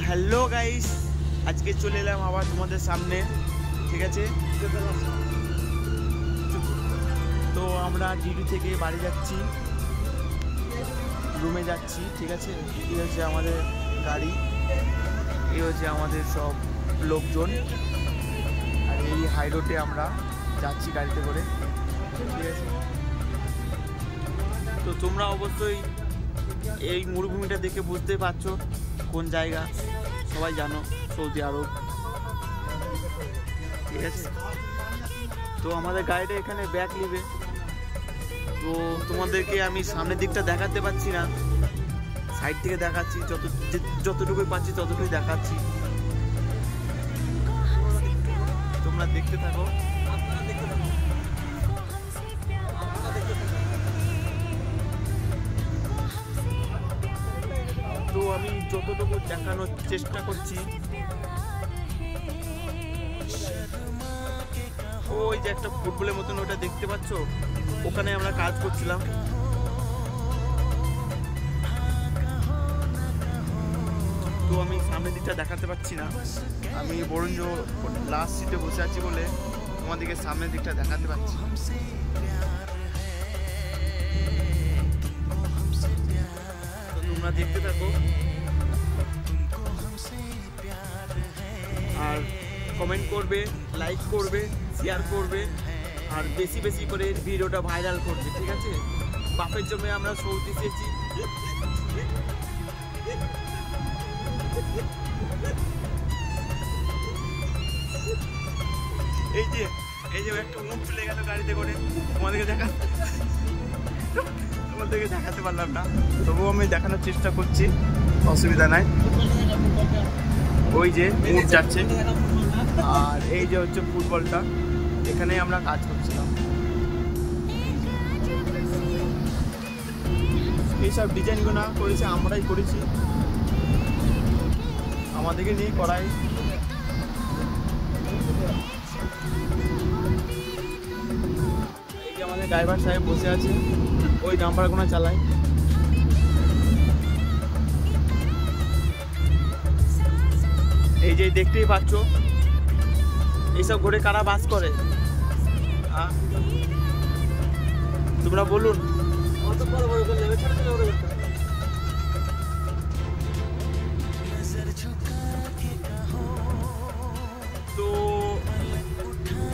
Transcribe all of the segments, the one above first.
Hello guys, আজকে চলে এলাম আবার তোমাদের সামনে। ঠিক আছে, তো আমরা ডিউটি থেকে বাড়ি যাচ্ছি, রুমে যাচ্ছি। ঠিক আছে, এই হচ্ছে আমাদের গাড়ি, এই হচ্ছে আমাদের সব লোকজন, আর এই হাই রোডে আমরা যাচ্ছি গাড়িতে করে। ঠিক আছে, তো তোমরা অবশ্যই এই মরুভূমিটা দেখে বুঝতে পারছো কোন জায়গা, সবাই জানো, সৌদি আরব। ঠিক আছে, তো আমাদের গাড়িটা এখানে ব্যাক নিবে, তো তোমাদেরকে আমি সামনের দিকটা দেখাতে পারছি না, সাইড থেকে দেখাচ্ছি, যতটুকুই পাচ্ছি ততটুকুই দেখাচ্ছি, তোমরা দেখতে থাকো। তো আমি যতটুকু দেখানোর চেষ্টা করছি, ওই যে একটা ফুটবলের মতন ওটা দেখতে পাচ্ছ, ওখানে আমরা কাজ করছিলাম। তো আমি সামনের দিকটা দেখাতে পাচ্ছি না, আমি বরঞ্চ লাস্ট সিটে বসে আছি বলে তোমাদেরকে সামনের দিকটা দেখাতে পাচ্ছি। তো তোমরা দেখতে থাকো আর কমেন্ট করবে, লাইক করবে, শেয়ার করবে, আর বেশি বেশি করে ভিডিওটা ভাইরাল করবে। ঠিক আছে, বাপের জমে আমরা সৌদি এসেছি। এই যে একটা মুখ চলে গেল গাড়িতে করে, তোমাদেরকে দেখাতে পারলাম না, তবুও আমি দেখানোর চেষ্টা করছি, অসুবিধা নাই। ওই যে মুখ যাচ্ছে, আর এই যে হচ্ছে ফুটবলটা, এখানেই আমরা কাজ করছিলাম। এইসব ডিজাইনগুলো করেছে আমরাই করেছি, আমাদেরকে নিয়ে করাই। এই যে আমাদের ড্রাইভার সাহেব বসে আছে, ওই ডাম্পারগুলো চালায়। এই যে দেখতেই পাচ্ছ, এইসব ঘরে কারা বাস করে তোমরা বলুন। তো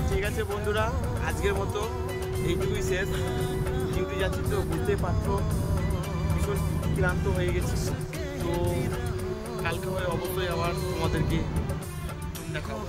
ঠিক আছে বন্ধুরা, আজকের মতো এইটুকুই শেষ। ডিউটি যাচ্ছি তো বুঝতেই পারছো, ভীষণ ক্লান্ত হয়ে গেছি। তো কালকে হয়ে অবশ্যই আবার তোমাদেরকে দেখাবো।